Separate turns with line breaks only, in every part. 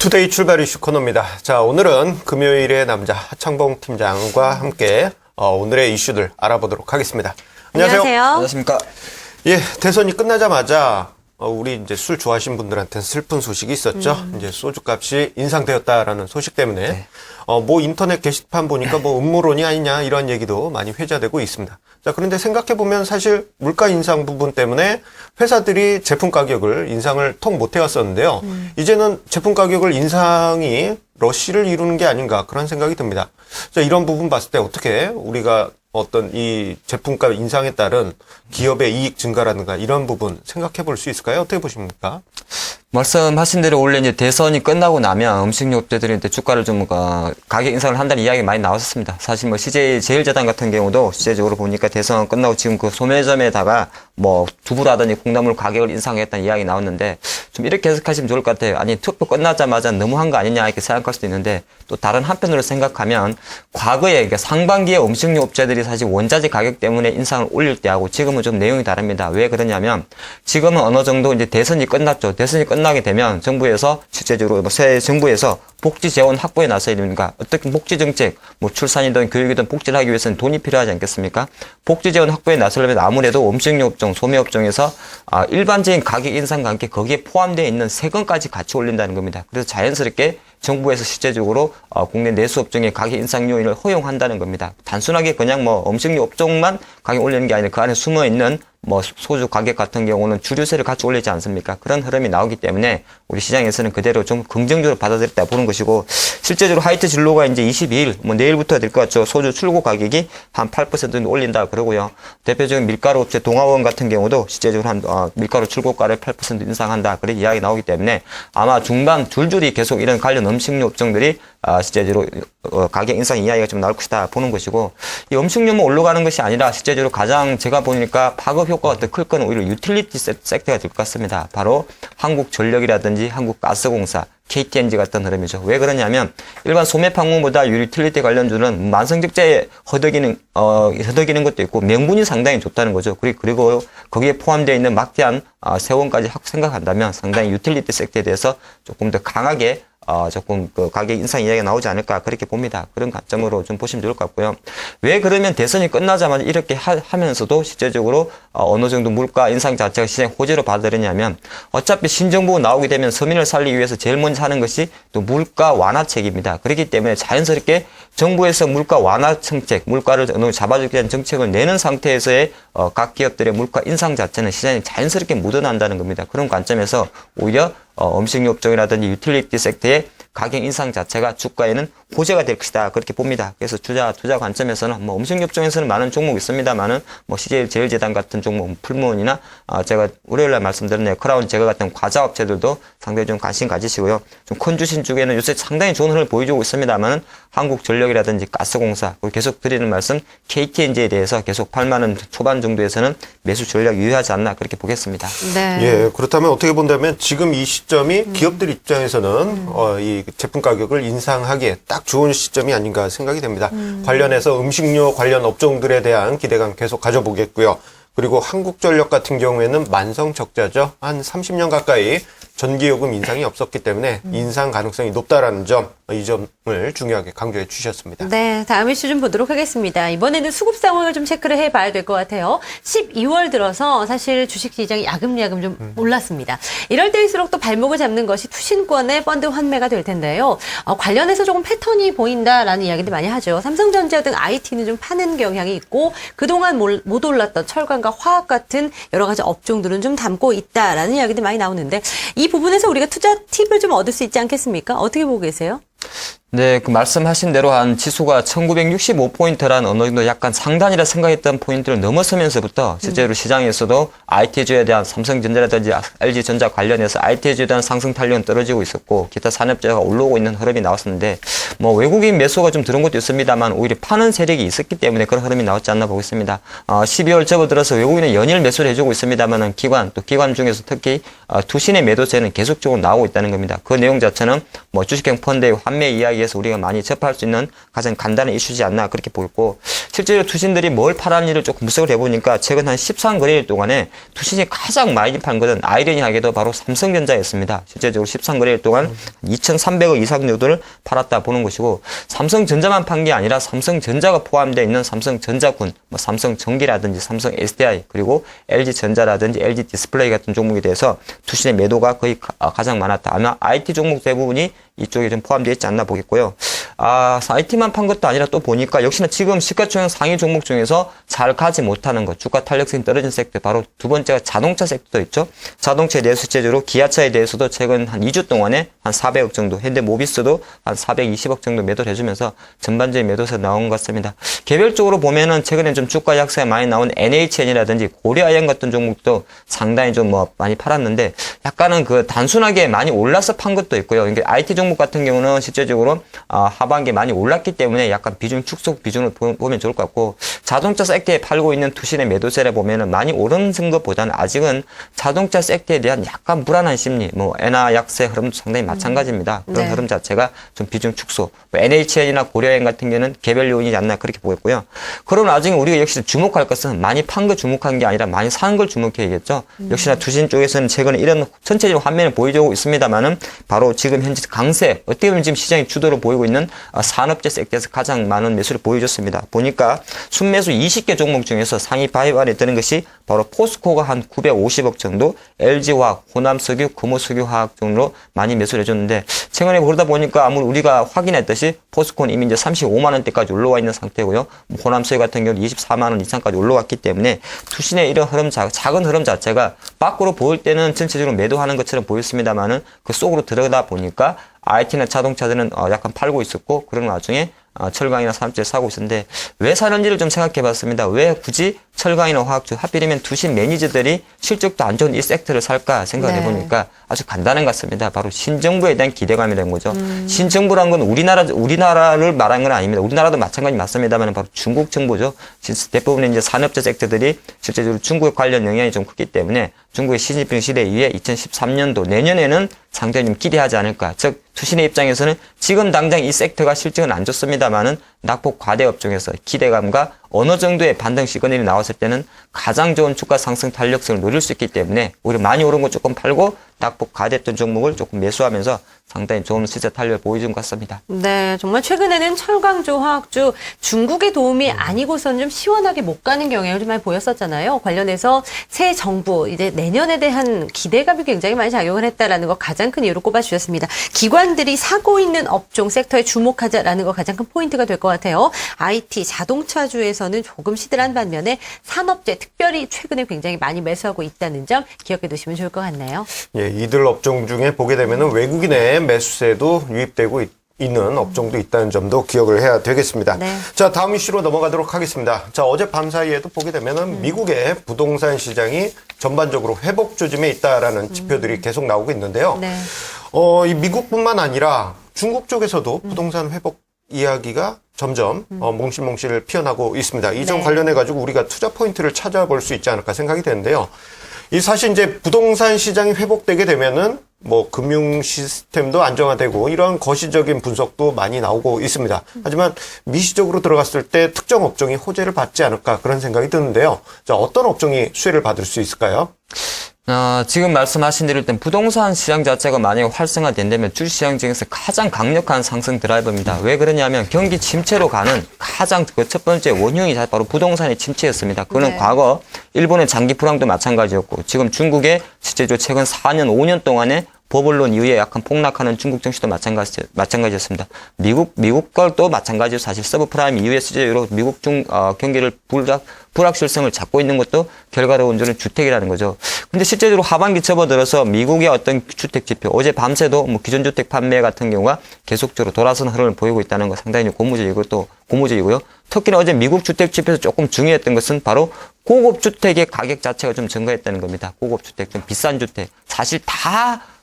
투데이 출발 이슈 코너입니다. 자, 오늘은 금요일의 남자 하창봉 팀장과 함께 오늘의 이슈들 알아보도록 하겠습니다. 안녕하세요.
안녕하십니까.
예, 대선이 끝나자마자 우리 이제 술 좋아하시는 분들한테는 슬픈 소식이 있었죠. 이제 소주값이 인상되었다라는 소식 때문에
네.
뭐 인터넷 게시판 보니까 뭐 음모론이 아니냐 이런 얘기도 많이 회자되고 있습니다. 자, 그런데 생각해 보면 사실 물가 인상 부분 때문에 회사들이 제품 가격을 인상을 통 못 해왔었는데요. 이제는 제품 가격을 인상이 러쉬를 이루는 게 아닌가 그런 생각이 듭니다. 자, 이런 부분 봤을 때 어떻게 우리가 어떤 이 제품값 인상에 따른 기업의 이익 증가라든가 이런 부분 생각해 볼 수 있을까요? 어떻게 보십니까?
말씀하신 대로 원래 이제 대선이 끝나고 나면 음식료업체들이 이제 주가를 좀 가격 인상을 한다는 이야기가 많이 나왔었습니다. 사실 뭐 CJ 제일제당 같은 경우도 실제적으로 보니까 대선 끝나고 지금 그 소매점에다가 뭐 두부라든지 콩나물 가격을 인상했다는 이야기 나왔는데 좀 이렇게 해석하시면 좋을 것 같아요. 아니 투표 끝나자마자 너무한 거 아니냐 이렇게 생각할 수도 있는데 또 다른 한편으로 생각하면 과거에 그러니까 상반기에 음식료업체들이 사실 원자재 가격 때문에 인상을 올릴 때하고 지금은 좀 내용이 다릅니다. 왜 그러냐면 지금은 어느 정도 이제 대선이 끝났죠. 대선이 끝나게 되면 정부에서 실제적으로 새 정부에서 복지 재원 확보에 나서야 됩니까? 어떻게 복지 정책, 뭐 출산이든 교육이든 복지를 하기 위해서는 돈이 필요하지 않겠습니까? 복지 재원 확보에 나서려면 아무래도 음식료 업종, 소매 업종에서 일반적인 가격 인상과 함께 거기에 포함되어 있는 세금까지 같이 올린다는 겁니다. 그래서 자연스럽게 정부에서 실제적으로 국내 내수 업종의 가격 인상 요인을 허용한다는 겁니다. 단순하게 그냥 뭐 음식료 업종만 가격 올리는 게 아니라 그 안에 숨어 있는 뭐 소주 가격 같은 경우는 주류세를 같이 올리지 않습니까? 그런 흐름이 나오기 때문에 우리 시장에서는 그대로 좀 긍정적으로 받아들였다 보는 것이고 실제적으로 하이트 진로가 이제 22일 뭐 내일부터 될 것 같죠. 소주 출고 가격이 한 8% 정도 올린다 그러고요. 대표적인 밀가루 업체 동아원 같은 경우도 실제적으로 한 밀가루 출고가를 8% 인상한다 그런 이야기 나오기 때문에 아마 중반 줄줄이 계속 이런 관련 음식료 업종들이 실제적으로 가격 인상 이야기가 좀 나올 것이다 보는 것이고 이 음식료만 올라가는 것이 아니라 실제적으로 가장 제가 보니까 파급 효과가 더 클 건 오히려 유틸리티 섹터가 될 것 같습니다. 바로 한국전력이라든지 한국가스공사, KTNG 같은 흐름이죠. 왜 그러냐면 일반 소매판공보다 유틸리티 관련주는 만성적자에 허덕이는 것도 있고 명분이 상당히 좋다는 거죠. 그리고 거기에 포함되어 있는 막대한 세원까지 생각한다면 상당히 유틸리티 섹터에 대해서 조금 더 강하게 조금 그 가격 인상 이야기가 나오지 않을까 그렇게 봅니다. 그런 관점으로 좀 보시면 좋을 것 같고요. 왜 그러면 대선이 끝나자마자 이렇게 하면서도 실제적으로 어느 정도 물가 인상 자체가 시장 호재로 받아들이냐면 어차피 신정부가 나오게 되면 서민을 살리기 위해서 제일 먼저 하는 것이 또 물가 완화책입니다. 그렇기 때문에 자연스럽게 정부에서 물가 완화 정책, 물가를 어느 정도 잡아주기 위한 정책을 내는 상태에서의 각 기업들의 물가 인상 자체는 시장에 자연스럽게 묻어난다는 겁니다. 그런 관점에서 오히려 음식료 업종이라든지 유틸리티 섹터의 가격 인상 자체가 주가에는 호재가 될 것이다 그렇게 봅니다. 그래서 투자 관점에서는 뭐 음식료 업종에서는 많은 종목이 있습니다만은 뭐 CJ 제일제당 같은 종목, 풀무원이나 제가 월요일날 말씀드렸네요. 크라운 제거 같은 과자 업체들도 상당히 좀 관심 가지시고요. 좀 큰 주신 쪽에는 요새 상당히 좋은 흐름을 보여주고 있습니다만은 한국전력이라든지 가스공사 그리고 계속 드리는 말씀 KTNG에 대해서 계속 8만 원 초반 정도에서는 매수 전략 유효하지 않나 그렇게 보겠습니다.
네. 예, 그렇다면 어떻게 본다면 지금 이 시점이 기업들 입장에서는 이 제품 가격을 인상하기에 딱 좋은 시점이 아닌가 생각이 됩니다. 관련해서 음식료 관련 업종들에 대한 기대감 계속 가져보겠고요. 그리고 한국전력 같은 경우에는 만성 적자죠. 한 30년 가까이 전기요금 인상이 없었기 때문에 인상 가능성이 높다라는 점, 이 점을 중요하게 강조해 주셨습니다.
네, 다음 이슈 좀 보도록 하겠습니다. 이번에는 수급 상황을 좀 체크를 해봐야 될 것 같아요. 12월 들어서 사실 주식시장이 야금야금 좀 올랐습니다. 이럴 때일수록 또 발목을 잡는 것이 투신권의 펀드 환매가 될 텐데요. 관련해서 조금 패턴이 보인다라는 이야기들 많이 하죠. 삼성전자 등 IT는 좀 파는 경향이 있고 그동안 못 올랐던 철강과 화학 같은 여러 가지 업종들은 좀 담고 있다라는 이야기들 많이 나오는데 이 부분에서 우리가 투자 팁을 좀 얻을 수 있지 않겠습니까? 어떻게 보고 계세요?
네, 그 말씀하신 대로 한 지수가 1965포인트라는 어느 정도 약간 상단이라 생각했던 포인트를 넘어서면서부터 실제로 시장에서도 IT주에 대한 삼성전자라든지 LG전자 관련해서 IT주에 대한 상승 탄력은 떨어지고 있었고 기타 산업재가 올라오고 있는 흐름이 나왔었는데 뭐 외국인 매수가 좀 들은 것도 있습니다만 오히려 파는 세력이 있었기 때문에 그런 흐름이 나왔지 않나 보겠습니다. 12월 접어들어서 외국인은 연일 매수를 해주고 있습니다만 기관 중에서 특히 투신의 매도세는 계속적으로 나오고 있다는 겁니다. 그 내용 자체는 뭐 주식형 펀드의 환매 이야기 시장에서 우리가 많이 접할 수 있는 가장 간단한 이슈지 않나 그렇게 보였고, 실제로 투신들이 뭘 팔았는지를 조금 분석을 해보니까 최근 한 13거래일 동안에 투신이 가장 많이 판 것은 아이러니하게도 바로 삼성전자였습니다. 실제적으로 13거래일 동안 2,300억 이상 정도를 팔았다 보는 것이고, 삼성전자만 판 게 아니라 삼성전자가 포함되어 있는 삼성전자군, 뭐 삼성전기라든지 삼성 SDI, 그리고 LG전자라든지 LG 디스플레이 같은 종목에 대해서 투신의 매도가 거의 가장 많았다. 아마 IT 종목 대부분이 이쪽에 좀 포함되어 있지 않나 보겠고요. IT만 판 것도 아니라 또 보니까 역시나 지금 시가총액 상위 종목 중에서 잘 가지 못하는 것, 주가 탄력성이 떨어진 섹터, 바로 두 번째가 자동차 섹터도 있죠. 자동차에 대해서 실제적으로 기아차에 대해서도 최근 한 2주 동안에 한 400억 정도, 현대모비스도 한 420억 정도 매도를 해주면서 전반적인 매도세 나온 것 같습니다. 개별적으로 보면은 최근에 좀 주가 약세가 많이 나온 NHN이라든지 고려아연 같은 종목도 상당히 좀 많이 팔았는데, 약간은 그 단순하게 많이 올라서 판 것도 있고요. 이게 IT 종목 같은 경우는 실제적으로 하반기에 많이 올랐기 때문에 약간 비중 축소 비중을 보면 좋을 것 같고, 자동차 섹터에 팔고 있는 투신의 매도세를 보면은 많이 오른 것보다는 아직은 자동차 섹터에 대한 약간 불안한 심리, 엔화 약세 흐름도 상당히 마찬가지입니다. 그런
네.
흐름 자체가 좀 비중 축소, NHN이나 고려아연 같은 경우는 개별 요인이지 않나 그렇게 보였고요. 그럼 나중에 우리가 역시 주목할 것은 많이 판 거 주목한 게 아니라 많이 산 걸 주목해야겠죠. 역시나 투신 쪽에서는 최근에 이런 전체적인 환면을 보여주고 있습니다만은, 바로 지금 현재 강세, 어떻게 보면 지금 시장이 주도로 보이고 있는 산업재 섹터에서 가장 많은 매수를 보여줬습니다. 보니까 순매수 20개 종목 중에서 상위 5 안에 드는 것이 바로 포스코가 한 950억 정도, LG화학, 호남석유, 금호석유화학 정도로 많이 매수를 해줬는데, 최근에 그러다 보니까 아무리 우리가 확인했듯이 포스코는 이미 이제 35만 원대까지 올라와 있는 상태고요. 호남석유 같은 경우는 24만 원 이상까지 올라왔기 때문에 투신의 이런 흐름, 작은 흐름 자체가 밖으로 보일 때는 전체적으로 매도하는 것처럼 보였습니다만은 그 속으로 들어가다 보니까 IT나 자동차들은 약간 팔고 있었고, 그런 와중에 철강이나 산업재를 사고 있었는데, 왜 사는지를 좀 생각해 봤습니다. 왜 굳이 철강이나 화학주, 하필이면 투신 매니저들이 실적도 안 좋은 이 섹터를 살까 생각을 해보니까 아주 간단한 것 같습니다. 바로 신정부에 대한 기대감이 된 거죠. 신정부란 건 우리나라를 말하는 건 아닙니다. 우리나라도 마찬가지 맞습니다만 바로 중국 정부죠. 대부분의 이제 산업재 섹터들이 실제적으로 중국에 관련 영향이 좀 크기 때문에 중국의 시진핑 시대 이후에 2013년도 내년에는 상당히 좀 기대하지 않을까. 즉 투신의 입장에서는 지금 당장 이 섹터가 실적은 안 좋습니다만은 낙폭 과대 업종에서 기대감과 어느 정도의 반등 시그널이 나왔을 때는 가장 좋은 주가 상승 탄력성을 노릴 수 있기 때문에 오히려 많이 오른 거 조금 팔고 낙폭 과대했던 종목을 조금 매수하면서 상당히 좋은 실제 탄력을 보여준 것 같습니다.
네, 정말 최근에는 철강주, 화학주 중국의 도움이 아니고선 좀 시원하게 못 가는 경향을 좀 많이 보였었잖아요. 관련해서 새 정부 이제 내년에 대한 기대감이 굉장히 많이 작용을 했다라는 거 가장 큰 이유로 꼽아주셨습니다. 기관들이 사고 있는 업종 섹터에 주목하자라는 거 가장 큰 포인트가 될 것 같아요. IT, 자동차주에서는 조금 시들한 반면에 산업재 특별히 최근에 굉장히 많이 매수하고 있다는 점 기억해 두시면 좋을 것 같네요.
예, 이들 업종 중에 보게 되면은 외국인의 매수세도 유입되고 있는 업종도 있다는 점도 기억을 해야 되겠습니다.
네.
자, 다음 이슈로 넘어가도록 하겠습니다. 자, 어제 밤 사이에도 보게 되면은 미국의 부동산 시장이 전반적으로 회복 조짐에 있다라는 지표들이 계속 나오고 있는데요.
네.
이 미국뿐만 아니라 중국 쪽에서도 부동산 회복 이야기가 점점 몽실몽실 피어나고 있습니다. 이 점
네.
관련해 가지고 우리가 투자 포인트를 찾아볼 수 있지 않을까 생각이 되는데요. 이 사실 이제 부동산 시장이 회복되게 되면은 금융 시스템도 안정화되고 이런 거시적인 분석도 많이 나오고 있습니다. 하지만 미시적으로 들어갔을 때 특정 업종이 호재를 받지 않을까 그런 생각이 드는데요. 자, 어떤 업종이 수혜를 받을 수 있을까요?
지금 말씀하신 대로 일단 부동산 시장 자체가 만약에 활성화된다면 주시장 중에서 가장 강력한 상승 드라이버입니다. 왜 그러냐면 경기 침체로 가는 가장 첫 번째 원흉이 바로 부동산의 침체였습니다. 그거는
네.
과거 일본의 장기 불황도 마찬가지였고, 지금 중국의 실제로 최근 4년, 5년 동안에 버블론 이후에 약간 폭락하는 중국 증시도 마찬가지였습니다. 미국 걸도 마찬가지로 사실 서브프라임 이후에 실제로 미국 경기를 불확실성을 잡고 있는 것도 결과로 온전히 주택이라는 거죠. 근데 실제로 하반기 접어들어서 미국의 어떤 주택 지표, 어제 밤새도 기존 주택 판매 같은 경우가 계속적으로 돌아서는 흐름을 보이고 있다는 거 상당히 고무적이고요. 특히나 어제 미국 주택 지표에서 조금 중요했던 것은 바로 고급 주택의 가격 자체가 좀 증가했다는 겁니다. 고급 주택, 좀 비싼 주택. 사실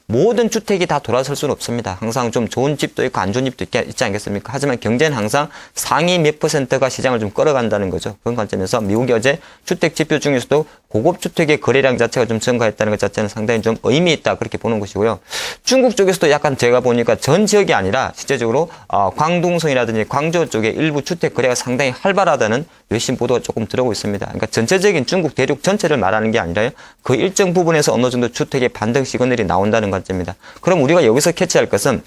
모든 주택이 다 돌아설 수는 없습니다. 항상 좀 좋은 집도 있고 안 좋은 집도 있지 않겠습니까? 하지만 경제는 항상 상위 몇 %가 시장을 좀 끌어간다는 거죠. 그런 관점에서 미국이 어제 주택 지표 중에서도 고급 주택의 거래량 자체가 좀 증가했다는 것 자체는 상당히 좀 의미 있다 그렇게 보는 것이고요. 중국 쪽에서도 약간 제가 보니까 전 지역이 아니라 실제적으로 광둥성이라든지 광저우 쪽에 일부 주택 거래가 상당히 활발하다는 외신 보도가 조금 들어오고 있습니다. 그러니까 전체적인 중국 대륙 전체를 말하는 게 아니라요. 그 일정 부분에서 어느 정도 주택의 반등 시그널이 나온다는 관점입니다. 그럼 우리가 여기서 캐치할 것은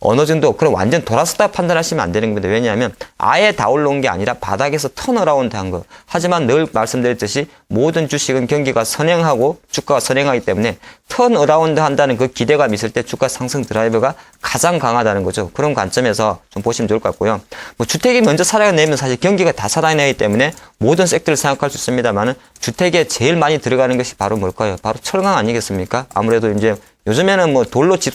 어느 정도 그럼 완전 돌아섰다 판단하시면 안 되는 겁니다. 왜냐하면 아예 다 올라온 게 아니라 바닥에서 턴어라운드 한 거. 하지만 늘 말씀드렸듯이 모든 주식은 경기가 선행하고 주가가 선행하기 때문에 턴어라운드 한다는 그 기대감이 있을 때 주가 상승 드라이버가 가장 강하다는 거죠. 그런 관점에서 좀 보시면 좋을 것 같고요. 뭐 주택이 먼저 살아내면 사실 경기가 다 살아내기 때문에 모든 섹터를 생각할 수 있습니다만은 주택에 제일 많이 들어가는 것이 바로 뭘까요? 바로 철강 아니겠습니까? 아무래도 이제 요즘에는 뭐 돌로 집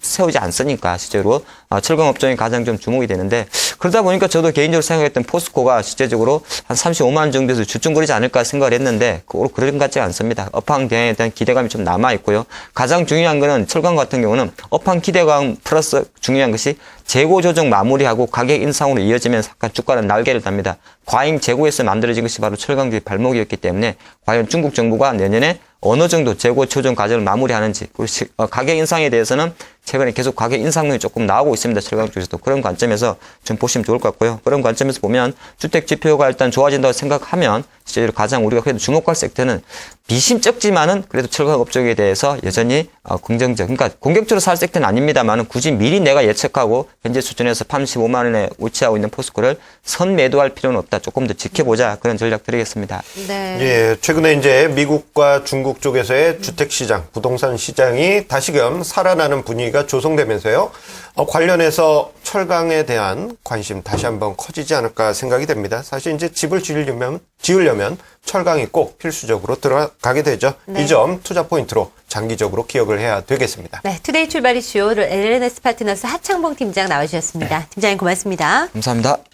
세우지 않으니까 실제로 철강 업종이 가장 좀 주목이 되는데 그러다 보니까 저도 개인적으로 생각했던 포스코가 실제적으로 한 35만 원 정도에서 주춤거리지 않을까 생각을 했는데 그런 것 같지 않습니다. 업황 경향에 대한 기대감이 좀 남아 있고요. 가장 중요한 거는 철강 같은 경우는 업황 기대감 플러스 중요한 것이 재고 조정 마무리하고 가격 인상으로 이어지면서 약간 주가는 날개를 답니다. 과잉 재고에서 만들어진 것이 바로 철강주의 발목이었기 때문에 과연 중국 정부가 내년에 어느 정도 재고 조정 과정을 마무리하는지 그리고 가격 인상에 대해서는 최근에 계속 가격 인상률이 조금 나오고 있습니다. 철강 쪽에서도 그런 관점에서 좀 보시면 좋을 것 같고요. 그런 관점에서 보면 주택 지표가 일단 좋아진다고 생각하면 실제로 가장 우리가 그래도 주목할 섹터는 비심적지만은 그래도 철강 업종에 대해서 여전히 긍정적. 그러니까 공격적으로 살 섹터는 아닙니다만은 굳이 미리 내가 예측하고 현재 수준에서 35만 원에 위치하고 있는 포스코를 선매도할 필요는 없다. 조금 더 지켜보자. 그런 전략 드리겠습니다.
네.
예, 최근에 이제 미국과 중국 쪽에서의 주택 시장, 부동산 시장이 다시금 살아나는 분위기가 조성되면서요. 관련해서 철강에 대한 관심 다시 한번 커지지 않을까 생각이 됩니다. 사실 이제 집을 지으려면 철강이 꼭 필수적으로 들어가게 되죠.
네.
이 점 투자 포인트로 장기적으로 기억을 해야 되겠습니다.
네, 투데이 출발 이슈 LNS 파트너스 하창봉 팀장 나와주셨습니다. 팀장님 고맙습니다.
감사합니다.